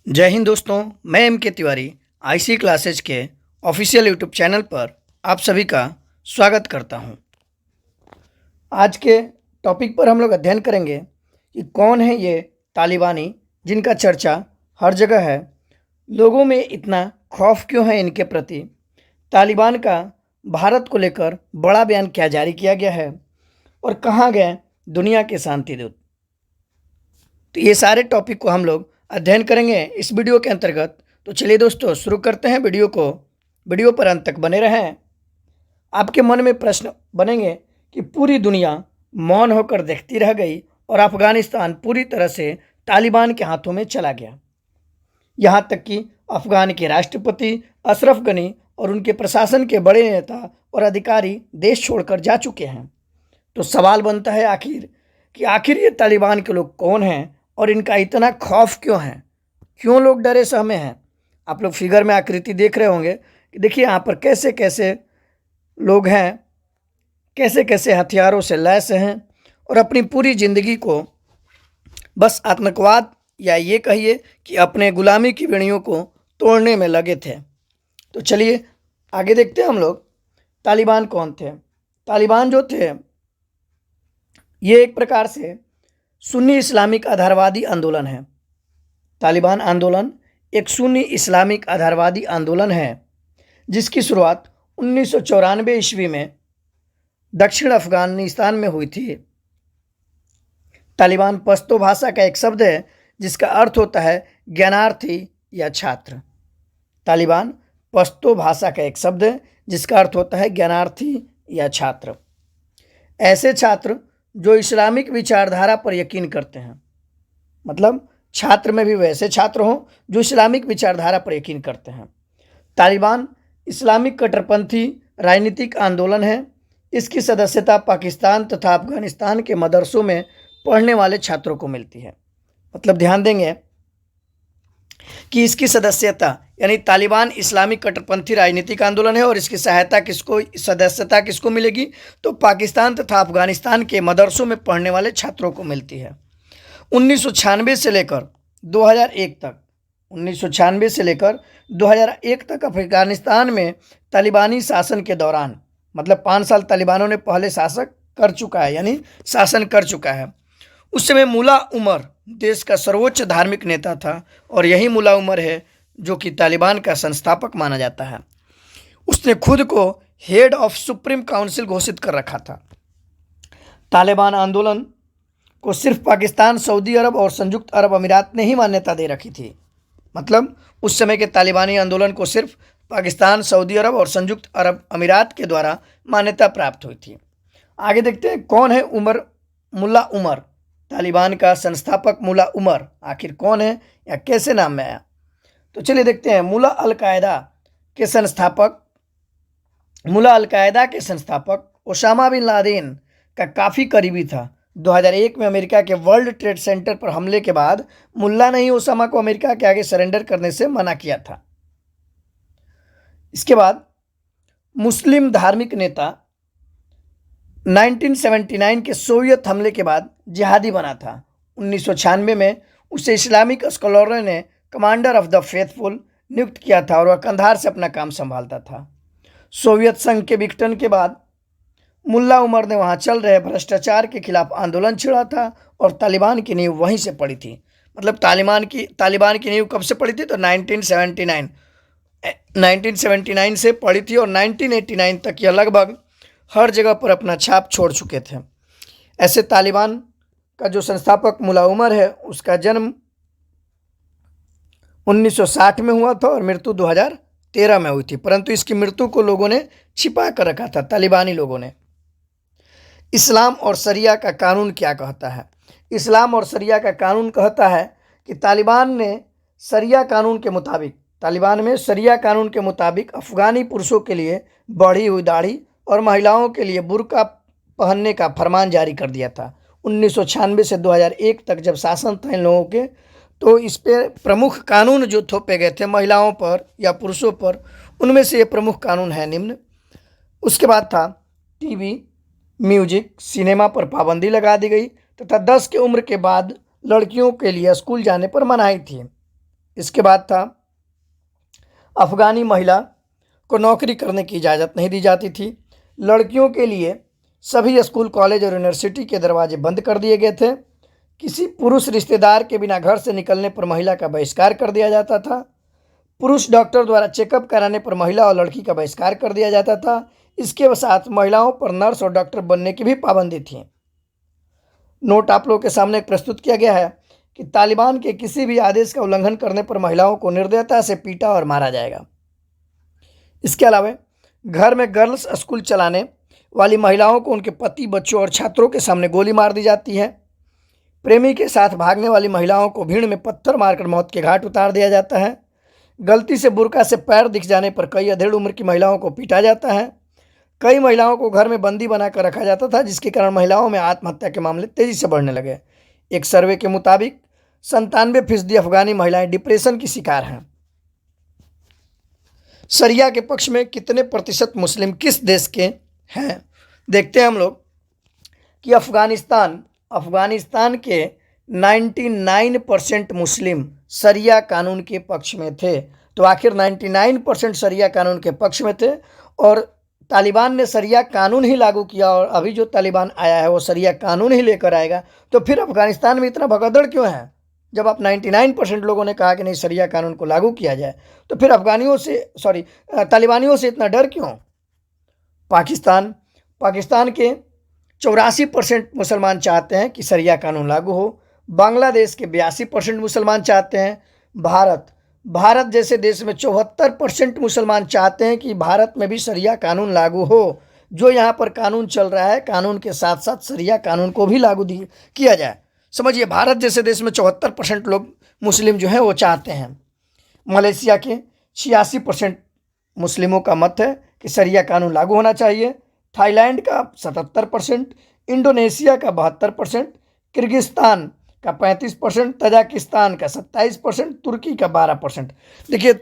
जय हिंद दोस्तों। मैं एम के तिवारी आईसी क्लासेज के ऑफिशियल यूट्यूब चैनल पर आप सभी का स्वागत करता हूं। आज के टॉपिक पर हम लोग अध्ययन करेंगे कि कौन है ये तालिबानी जिनका चर्चा हर जगह है। लोगों में इतना खौफ क्यों है इनके प्रति। तालिबान का भारत को लेकर बड़ा बयान क्या जारी किया गया है और कहाँ गए दुनिया के शांति दूत। तो ये सारे टॉपिक को हम लोग अध्ययन करेंगे इस वीडियो के अंतर्गत। तो चलिए दोस्तों शुरू करते हैं वीडियो पर अंत तक बने रहें। आपके मन में प्रश्न बनेंगे कि पूरी दुनिया मौन होकर देखती रह गई और अफगानिस्तान पूरी तरह से तालिबान के हाथों में चला गया। यहाँ तक कि अफगान के राष्ट्रपति अशरफ गनी और उनके प्रशासन के बड़े नेता और अधिकारी देश छोड़कर जा चुके हैं। तो सवाल बनता है आखिर ये तालिबान के लोग कौन हैं और इनका इतना खौफ क्यों है, क्यों लोग डरे सहमे हैं। आप लोग फिगर में आकृति देख रहे होंगे कि देखिए यहाँ पर कैसे कैसे लोग हैं, कैसे कैसे हथियारों से लैस हैं और अपनी पूरी ज़िंदगी को बस आतंकवाद या ये कहिए कि अपने गुलामी की बेड़ियों को तोड़ने में लगे थे। तो चलिए आगे देखते हैं हम लोग तालिबान कौन थे। तालिबान जो थे ये एक प्रकार से सुन्नी इस्लामिक आधारवादी आंदोलन है। तालिबान आंदोलन एक सुन्नी इस्लामिक आधारवादी आंदोलन है जिसकी शुरुआत 1994 ईस्वी में दक्षिण अफगानिस्तान में हुई थी। तालिबान पश्तो भाषा का एक शब्द है जिसका अर्थ होता है ज्ञानार्थी या छात्र। तालिबान पश्तो भाषा का एक शब्द है जिसका अर्थ होता है ज्ञानार्थी या छात्र। ऐसे छात्र जो इस्लामिक विचारधारा पर यकीन करते हैं, मतलब छात्र में भी वैसे छात्र हों जो इस्लामिक विचारधारा पर यकीन करते हैं। तालिबान इस्लामिक कट्टरपंथी राजनीतिक आंदोलन है। इसकी सदस्यता पाकिस्तान तथा अफगानिस्तान के मदरसों में पढ़ने वाले छात्रों को मिलती है। मतलब ध्यान देंगे कि इसकी सदस्यता यानी तालिबान इस्लामिक कट्टरपंथी राजनीतिक आंदोलन है और इसकी सदस्यता किसको मिलेगी, तो पाकिस्तान तथा अफगानिस्तान के मदरसों में पढ़ने वाले छात्रों को मिलती है। 1996 से लेकर 2001 तक अफगानिस्तान में तालिबानी शासन के दौरान, मतलब 5 साल तालिबानों ने पहले शासन कर चुका है। उस समय मुल्ला उमर देश का सर्वोच्च धार्मिक नेता था और यही मुल्ला उमर है जो कि तालिबान का संस्थापक माना जाता है। उसने खुद को हेड ऑफ सुप्रीम काउंसिल घोषित कर रखा था। तालिबान आंदोलन को सिर्फ पाकिस्तान, सऊदी अरब और संयुक्त अरब अमीरात ने ही मान्यता दे रखी थी। मतलब उस समय के तालिबानी आंदोलन को सिर्फ पाकिस्तान, सऊदी अरब और संयुक्त अरब अमीरात के द्वारा मान्यता प्राप्त हुई थी। आगे देखते हैं कौन है मुल्ला उमर। तालिबान का संस्थापक मुल्ला उमर आखिर कौन है या कैसे नाम में आया, तो चलिए देखते हैं। मुल्ला अलकायदा के संस्थापक ओसामा बिन लादेन का काफ़ी करीबी था। 2001 में अमेरिका के वर्ल्ड ट्रेड सेंटर पर हमले के बाद मुल्ला ने ही ओसामा को अमेरिका के आगे सरेंडर करने से मना किया था। इसके बाद मुस्लिम धार्मिक नेता 1979 के सोवियत हमले के बाद जिहादी बना था। 1996 में उसे इस्लामिक स्कॉलरों ने कमांडर ऑफ द फेथफुल नियुक्त किया था और वह कंधार से अपना काम संभालता था। सोवियत संघ के विघटन के बाद मुल्ला उमर ने वहां चल रहे भ्रष्टाचार के खिलाफ आंदोलन छेड़ा था और तालिबान की नींव वहीं से पड़ी थी। मतलब तालिबान की नींव कब से पड़ी थी, तो 1979 से पड़ी थी और 1989 तक यह लगभग हर जगह पर अपना छाप छोड़ चुके थे। ऐसे तालिबान का जो संस्थापक मुल्ला उमर है उसका जन्म 1960 में हुआ था और मृत्यु 2013 में हुई थी, परंतु इसकी मृत्यु को लोगों ने छिपा कर रखा था, तालिबानी लोगों ने। इस्लाम और शरिया का कानून क्या कहता है। इस्लाम और शरिया का कानून कहता है कि तालिबान में शरिया कानून के मुताबिक अफगानी पुरुषों के लिए बढ़ी हुई दाढ़ी और महिलाओं के लिए बुर्का पहनने का फरमान जारी कर दिया था। 1996 से 2001 तक जब शासन था इन लोगों के, तो इस पर प्रमुख कानून जो थोपे गए थे महिलाओं पर या पुरुषों पर, उनमें से ये प्रमुख कानून है निम्न। उसके बाद था टीवी, म्यूजिक, सिनेमा पर पाबंदी लगा दी गई तथा 10 की उम्र के बाद लड़कियों के लिए स्कूल जाने पर मनाही थी। इसके बाद था अफ़गानी महिला को नौकरी करने की इजाज़त नहीं दी जाती थी। लड़कियों के लिए सभी स्कूल, कॉलेज और यूनिवर्सिटी के दरवाजे बंद कर दिए गए थे। किसी पुरुष रिश्तेदार के बिना घर से निकलने पर महिला का बहिष्कार कर दिया जाता था। पुरुष डॉक्टर द्वारा चेकअप कराने पर महिला और लड़की का बहिष्कार कर दिया जाता था। इसके साथ महिलाओं पर नर्स और डॉक्टर बनने की भी पाबंदी थी। नोट आप लोगों के सामने प्रस्तुत किया गया है कि तालिबान के किसी भी आदेश का उल्लंघन करने पर महिलाओं को निर्दयता से पीटा और मारा जाएगा। इसके अलावा घर में गर्ल्स स्कूल चलाने वाली महिलाओं को उनके पति, बच्चों और छात्रों के सामने गोली मार दी जाती है। प्रेमी के साथ भागने वाली महिलाओं को भीड़ में पत्थर मारकर मौत के घाट उतार दिया जाता है। गलती से बुर्का से पैर दिख जाने पर कई अधेड़ उम्र की महिलाओं को पीटा जाता है। कई महिलाओं को घर में बंदी बनाकर रखा जाता था, जिसके कारण महिलाओं में आत्महत्या के मामले तेजी से बढ़ने लगे। एक सर्वे के मुताबिक 97% अफगानी महिलाएं डिप्रेशन की शिकार हैं। शरिया के पक्ष में कितने प्रतिशत मुस्लिम किस देश के हैं? देखते हैं हम लोग कि अफगानिस्तान के 99% मुस्लिम शरिया कानून के पक्ष में थे। तो आखिर 99% शरिया कानून के पक्ष में थे और तालिबान ने शरिया कानून ही लागू किया, और अभी जो तालिबान आया है वो शरिया कानून ही लेकर आएगा। तो फिर अफगानिस्तान में इतना भगदड़ क्यों है? जब आप 99% लोगों ने कहा कि नहीं शरिया कानून को लागू किया जाए, तो फिर तालिबानियों से इतना डर क्यों? पाकिस्तान के 84% मुसलमान चाहते हैं कि शरिया कानून लागू हो। बांग्लादेश के 82% मुसलमान चाहते हैं। भारत जैसे देश में 74% मुसलमान चाहते हैं कि भारत में भी शरिया कानून लागू हो। जो यहाँ पर कानून चल रहा है, कानून के साथ साथ शरिया कानून को भी लागू किया जाए। समझिए, भारत जैसे देश में 74% लोग मुस्लिम जो हैं वो चाहते हैं। मलेशिया के 86% मुस्लिमों का मत है कि शरिया कानून लागू होना चाहिए। थाईलैंड का 77%, इंडोनेशिया का 72%, किर्गिस्तान का 35%, तजाकिस्तान का 27%, तुर्की का 12%। देखिए,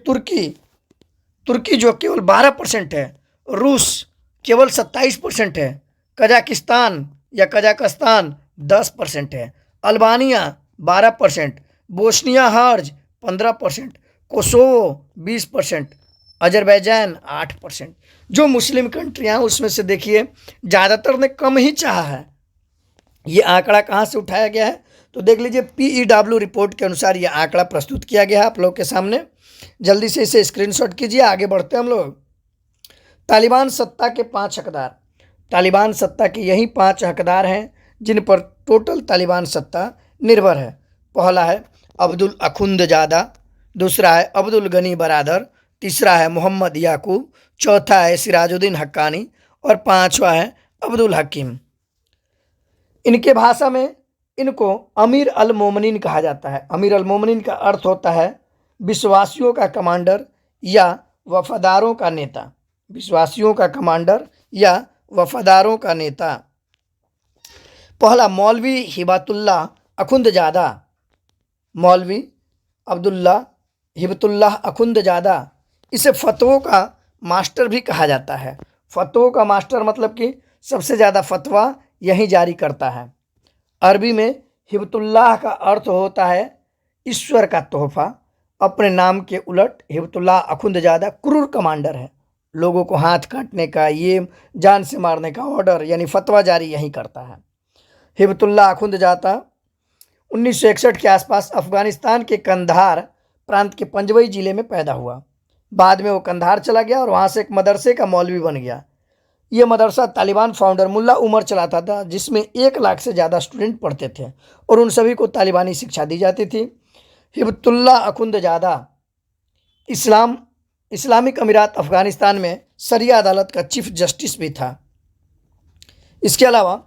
तुर्की जो केवल 12% है, रूस केवल 27% है, कजाकिस्तान या कजाकिस्तान 10% है, अल्बानिया 12%, बोस्निया हर्ज 15%, कोसोवो 20%, अजरबैजान 8%। जो मुस्लिम कंट्रियाँ उसमें से देखिए ज़्यादातर ने कम ही चाहा है। ये आंकड़ा कहाँ से उठाया गया है? तो देख लीजिए, PEW रिपोर्ट के अनुसार ये आंकड़ा प्रस्तुत किया गया है आप लोग के सामने। जल्दी से इसे स्क्रीनशॉट कीजिए, आगे बढ़ते हैं हम लोग। तालिबान सत्ता के 5 हकदार। तालिबान सत्ता के यही 5 हकदार हैं जिन पर टोटल तालिबान सत्ता निर्भर है। पहला है अब्दुल अखुंदजादा, दूसरा है अब्दुल गनी बरादर, तीसरा है मोहम्मद याकूब, चौथा है सिराजुद्दीन हक्कानी और पांचवा है अब्दुल हकीम। इनके भाषा में इनको अमीर अल मोमिनीन कहा जाता है। अमीर अल मोमिनीन का अर्थ होता है विश्वासियों का कमांडर या वफादारों का नेता। विश्वासियों का कमांडर या वफादारों का नेता। पहला मौलवी हिबतुल्लाह अखुंदजादा। मौलवी अब्दुल्ला हिबतुल्लाह अखुंदजादा, इसे फतवों का मास्टर भी कहा जाता है। फतवों का मास्टर मतलब कि सबसे ज़्यादा फतवा यही जारी करता है। अरबी में हिबतुल्लाह का अर्थ होता है ईश्वर का तोहफा। अपने नाम के उलट हिबतुल्लाह अखुंदजादा क्रूर कमांडर है। लोगों को हाथ काटने का, ये जान से मारने का ऑर्डर यानी फतवा जारी यही करता है। हिबतुल्लाह अखुंदजादा 1961 के आसपास अफगानिस्तान के कंधार प्रांत के पंजवई जिले में पैदा हुआ। बाद में वो कंधार चला गया और वहाँ से एक मदरसे का मौलवी बन गया। ये मदरसा तालिबान फाउंडर मुल्ला उमर चलाता था, जिसमें 1 लाख से ज़्यादा स्टूडेंट पढ़ते थे और उन सभी को तालिबानी शिक्षा दी जाती थी। हिबतुल्लाह अखुंदजादा इस्लामिक अमीरात अफगानिस्तान में शरिया अदालत का चीफ जस्टिस भी था। इसके अलावा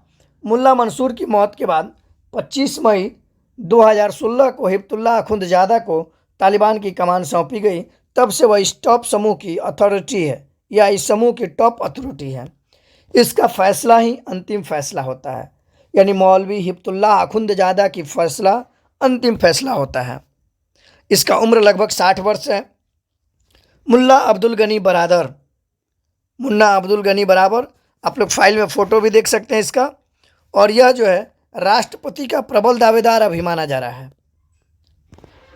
मुल्ला मंसूर की मौत के बाद 25 मई 2016 को हिबतुल्लाह अखुंदजादा को तालिबान की कमान सौंपी गई। तब से वह इस टॉप समूह की अथॉरिटी है या इस समूह की टॉप अथॉरिटी है। इसका फैसला ही अंतिम फैसला होता है, यानी मौलवी हिबतुल्लाह अखुंदजादा की फैसला अंतिम फैसला होता है। इसका उम्र लगभग 60 वर्ष है। मुल्ला अब्दुल गनी बरादर आप लोग फाइल में फ़ोटो भी देख सकते हैं इसका, और यह जो है राष्ट्रपति का प्रबल दावेदार अभी माना जा रहा है।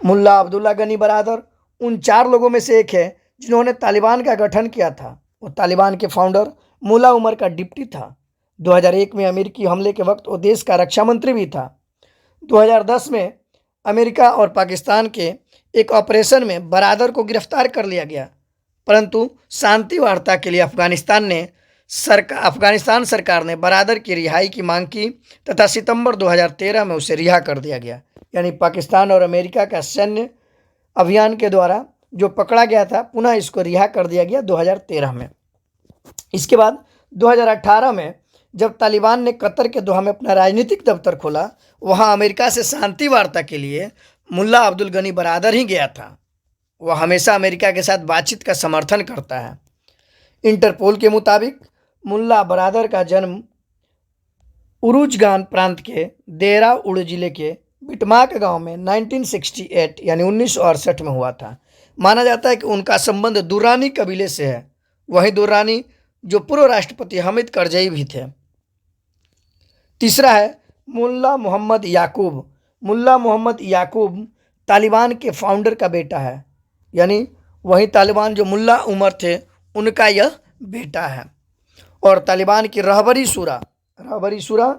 मुल्ला अब्दुल्ला गनी बरादर उन 4 लोगों में से एक है जिन्होंने तालिबान का गठन किया था। वो तालिबान के फाउंडर मुल्ला उमर का डिप्टी था। 2001 में अमेरिकी हमले के वक्त वो देश का रक्षा मंत्री भी था। 2010 में अमेरिका और पाकिस्तान के एक ऑपरेशन में बरादर को गिरफ्तार कर लिया गया, परंतु शांति वार्ता के लिए अफगानिस्तान सरकार ने बरादर की रिहाई की मांग की तथा सितंबर 2013 में उसे रिहा कर दिया गया। यानी पाकिस्तान और अमेरिका का सैन्य अभियान के द्वारा जो पकड़ा गया था, पुनः इसको रिहा कर दिया गया 2013 में। इसके बाद 2018 में जब तालिबान ने कतर के दोहा में अपना राजनीतिक दफ्तर खोला, वहाँ अमेरिका से शांति वार्ता के लिए मुल्ला अब्दुल गनी बरादर ही गया था। वह हमेशा अमेरिका के साथ बातचीत का समर्थन करता है। इंटरपोल के मुताबिक मुल्ला बरादर का जन्म उरुजगान प्रांत के देरा उड़ जिले के बिटमाक गांव में 1968 यानी 1968 में हुआ था। माना जाता है कि उनका संबंध दुर्रानी कबीले से है। वही दुर्रानी जो पूर्व राष्ट्रपति हामिद करजई भी थे। तीसरा है मुल्ला मोहम्मद याकूब। मुल्ला मोहम्मद याकूब तालिबान के फाउंडर का बेटा है, यानी वही तालिबान जो मुल्ला उमर थे उनका यह बेटा है। और तालिबान की रहबरी शूरा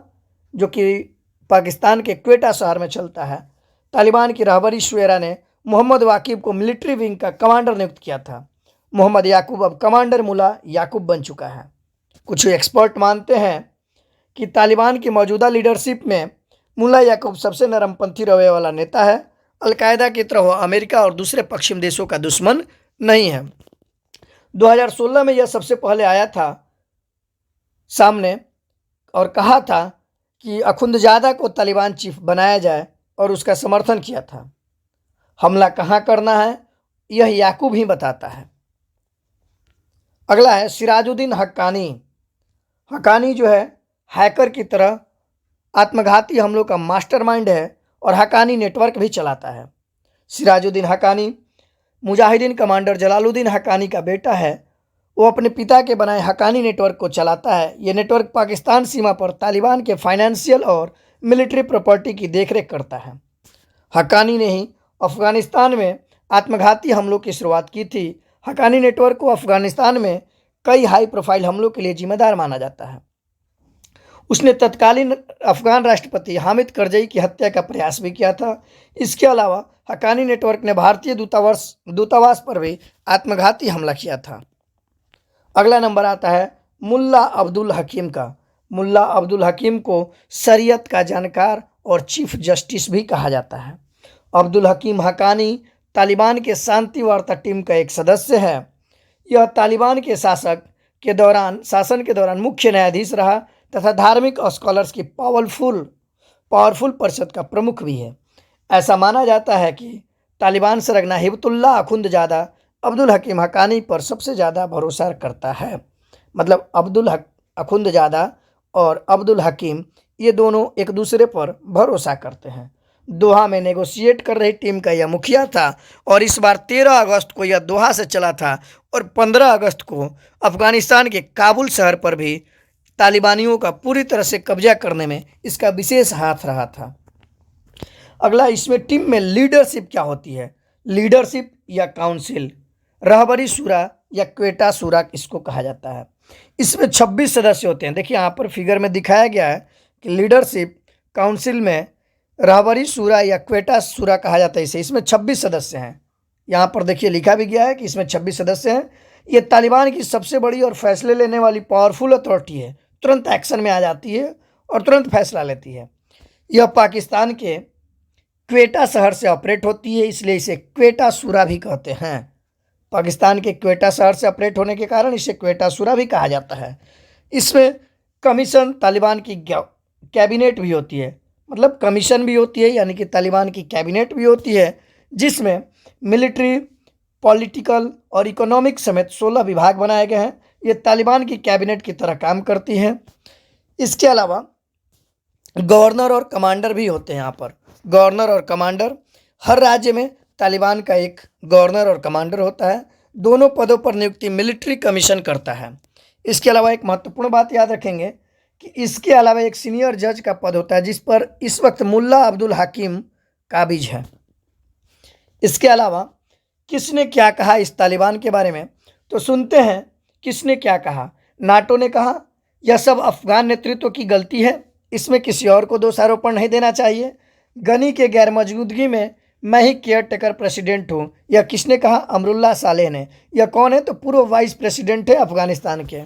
जो कि पाकिस्तान के क्वेटा शहर में चलता है, तालिबान की रहबरी शुरा ने मोहम्मद वाकिब को मिलिट्री विंग का कमांडर नियुक्त किया था। मोहम्मद याकूब अब कमांडर मुल्ला याकूब बन चुका है। कुछ एक्सपर्ट मानते हैं कि तालिबान की मौजूदा लीडरशिप में मुल्ला याकूब सबसे नरमपंथी रवैये वाला नेता है। अलकायदा की तरह वह अमेरिका और दूसरे पश्चिम देशों का दुश्मन नहीं है। 2016 में यह सबसे पहले आया था सामने और कहा था कि अखुंदजादा को तालिबान चीफ बनाया जाए और उसका समर्थन किया था। हमला कहाँ करना है यह याकूब ही बताता है। अगला है सिराजुद्दीन हक्कानी। हक्कानी जो है हैकर की तरह आत्मघाती हमलों का मास्टरमाइंड है और हक्कानी नेटवर्क भी चलाता है। सिराजुद्दीन हक्कानी मुजाहिदीन कमांडर जलालुद्दीन हक्कानी का बेटा है। वो अपने पिता के बनाए हक्कानी नेटवर्क को चलाता है। ये नेटवर्क पाकिस्तान सीमा पर तालिबान के फाइनेंशियल और मिलिट्री प्रॉपर्टी की देखरेख करता है। हक्कानी ने ही अफगानिस्तान में आत्मघाती हमलों की शुरुआत की थी। हक्कानी नेटवर्क को अफगानिस्तान में कई हाई प्रोफाइल हमलों के लिए जिम्मेदार माना जाता है। उसने तत्कालीन अफगान राष्ट्रपति हामिद करजई की हत्या का प्रयास भी किया था। इसके अलावा हक्कानी नेटवर्क ने भारतीय दूतावास पर भी आत्मघाती हमला किया था। अगला नंबर आता है मुल्ला अब्दुल हकीम का। मुल्ला अब्दुल हकीम को शरीयत का जानकार और चीफ जस्टिस भी कहा जाता है। अब्दुल हकीम हक्कानी तालिबान के शांति वार्ता टीम का एक सदस्य है। यह तालिबान के शासन के दौरान मुख्य न्यायाधीश रहा तथा धार्मिक स्कॉलर्स की पावरफुल परिषद का प्रमुख भी है। ऐसा माना जाता है कि तालिबान सरगना हिबतुल्लाह अखुंदजादा अब्दुल हकीम हक्कानी पर सबसे ज़्यादा भरोसा करता है। मतलब अखुंदजादा और अब्दुल हकीम ये दोनों एक दूसरे पर भरोसा करते हैं। दोहा में नेगोशिएट कर रही टीम का यह मुखिया था और इस बार 13 अगस्त को यह दोहा से चला था और 15 अगस्त को अफगानिस्तान के काबुल शहर पर भी तालिबानियों का पूरी तरह से कब्जा करने में इसका विशेष हाथ रहा था। अगला, इसमें टीम में लीडरशिप क्या होती है? लीडरशिप या काउंसिल, रहबरी शूरा या क्वेटा शूरा इसको कहा जाता है। इसमें 26 सदस्य होते हैं। देखिए यहाँ पर फिगर में दिखाया गया है कि लीडरशिप काउंसिल में रहबरी शूरा या क्वेटा शूरा कहा जाता है इसे। इसमें 26 सदस्य हैं। यहाँ पर देखिए लिखा भी गया है कि इसमें 26 सदस्य हैं। ये तालिबान की सबसे बड़ी और फैसले लेने वाली पावरफुल अथॉरिटी है। तुरंत एक्शन में आ जाती है और तुरंत फैसला लेती है। यह पाकिस्तान के क्वेटा शहर से ऑपरेट होती है, इसलिए इसे क्वेटा शूरा भी कहते हैं। पाकिस्तान के क्वेटा शहर से ऑपरेट होने के कारण इसे क्वेटा शूरा भी कहा जाता है। इसमें कमीशन तालिबान की कैबिनेट भी होती है। मतलब कमीशन भी होती है, यानी कि तालिबान की कैबिनेट भी होती है, जिसमें मिलिट्री, पॉलिटिकल और इकोनॉमिक समेत 16 विभाग बनाए गए हैं। ये तालिबान की कैबिनेट की तरह काम करती हैं। इसके अलावा गवर्नर और कमांडर भी होते हैं। यहाँ पर गवर्नर और कमांडर, हर राज्य में तालिबान का एक गवर्नर और कमांडर होता है। दोनों पदों पर नियुक्ति मिलिट्री कमीशन करता है। इसके अलावा एक महत्वपूर्ण बात याद रखेंगे कि इसके अलावा एक सीनियर जज का पद होता है, जिस पर इस वक्त मुल्ला अब्दुल हकीम काबिज है। इसके अलावा किसने क्या कहा इस तालिबान के बारे में, तो सुनते हैं किसने क्या कहा। नाटो ने कहा यह सब अफगान नेतृत्व की गलती है, इसमें किसी और को दोषारोपण नहीं देना चाहिए। गनी के गैर मौजूदगी में मैं ही केयर टेकर प्रेसिडेंट हूँ, यह किसने कहा? अमरुल्लाह सालेह ने। यह कौन है? तो पूर्व वाइस प्रेसिडेंट है अफगानिस्तान के।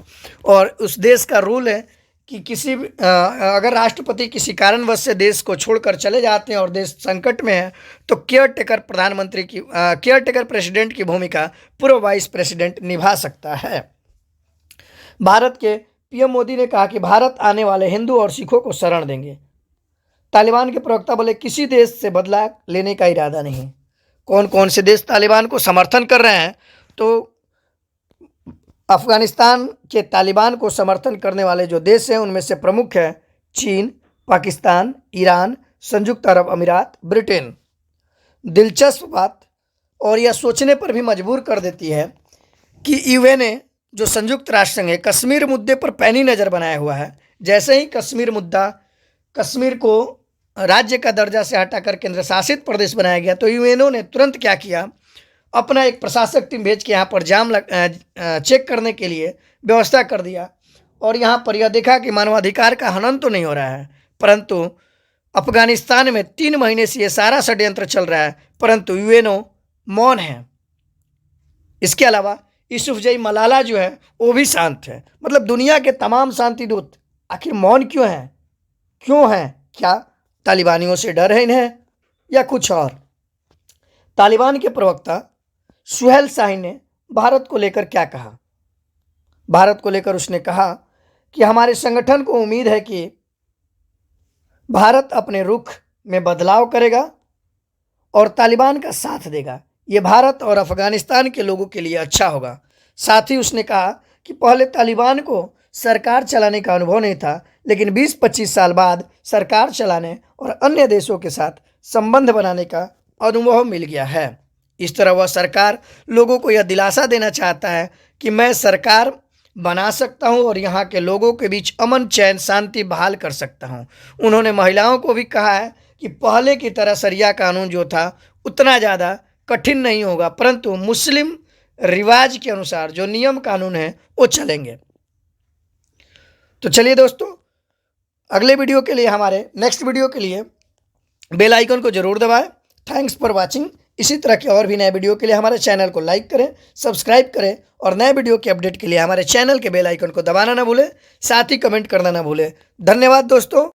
और उस देश का रूल है कि अगर राष्ट्रपति किसी कारणवश से देश को छोड़कर चले जाते हैं और देश संकट में है तो केयर टेकर प्रेसिडेंट की भूमिका पूर्व वाइस प्रेसिडेंट निभा सकता है। भारत के पीएम मोदी ने कहा कि भारत आने वाले हिंदू और सिखों को शरण देंगे। तालिबान के प्रवक्ता बोले किसी देश से बदला लेने का इरादा नहीं। कौन कौन से देश तालिबान को समर्थन कर रहे हैं? तो अफगानिस्तान के तालिबान को समर्थन करने वाले जो देश हैं उनमें से प्रमुख है चीन, पाकिस्तान, ईरान, संयुक्त अरब अमीरात, ब्रिटेन। दिलचस्प बात, और यह सोचने पर भी मजबूर कर देती है कि यूएन ने जो संयुक्त राष्ट्र संघ है कश्मीर मुद्दे पर पैनी नज़र बनाया हुआ है। जैसे ही कश्मीर को राज्य का दर्जा से हटाकर केंद्र शासित प्रदेश बनाया गया तो यूएनओ ने तुरंत क्या किया? अपना एक प्रशासक टीम भेज के यहाँ पर चेक करने के लिए व्यवस्था कर दिया और यहाँ पर यह देखा कि मानवाधिकार का हनन तो नहीं हो रहा है, परंतु अफगानिस्तान में 3 महीने से ये सारा षड्यंत्र चल रहा है, परंतु यूएनओ मौन है। इसके अलावा यूसुफजई मलाला जो है वो भी शांत है। मतलब दुनिया के तमाम शांति दूत आखिर मौन क्यों हैं? क्या तालिबानियों से डर है इन्हें या कुछ और? तालिबान के प्रवक्ता सुहेल शाहीन ने भारत को लेकर क्या कहा? भारत को लेकर उसने कहा कि हमारे संगठन को उम्मीद है कि भारत अपने रुख में बदलाव करेगा और तालिबान का साथ देगा। ये भारत और अफगानिस्तान के लोगों के लिए अच्छा होगा। साथ ही उसने कहा कि पहले तालिबान को सरकार चलाने का अनुभव नहीं था, लेकिन 20-25 साल बाद सरकार चलाने और अन्य देशों के साथ संबंध बनाने का अनुभव मिल गया है। इस तरह वह सरकार लोगों को यह दिलासा देना चाहता है कि मैं सरकार बना सकता हूं और यहाँ के लोगों के बीच अमन, चैन, शांति बहाल कर सकता हूं। उन्होंने महिलाओं को भी कहा है कि पहले की तरह शरिया कानून जो था उतना ज़्यादा कठिन नहीं होगा, परंतु मुस्लिम रिवाज के अनुसार जो नियम कानून है वो चलेंगे। तो चलिए दोस्तों, अगले वीडियो के लिए, हमारे नेक्स्ट वीडियो के लिए बेल आइकन को जरूर दबाएं। Thanks for watching. इसी तरह के और भी नए वीडियो के लिए हमारे चैनल को लाइक करें, सब्सक्राइब करें और नए वीडियो के अपडेट के लिए हमारे चैनल के बेल आइकन को दबाना ना भूलें, साथ ही कमेंट करना ना भूलें। धन्यवाद दोस्तों।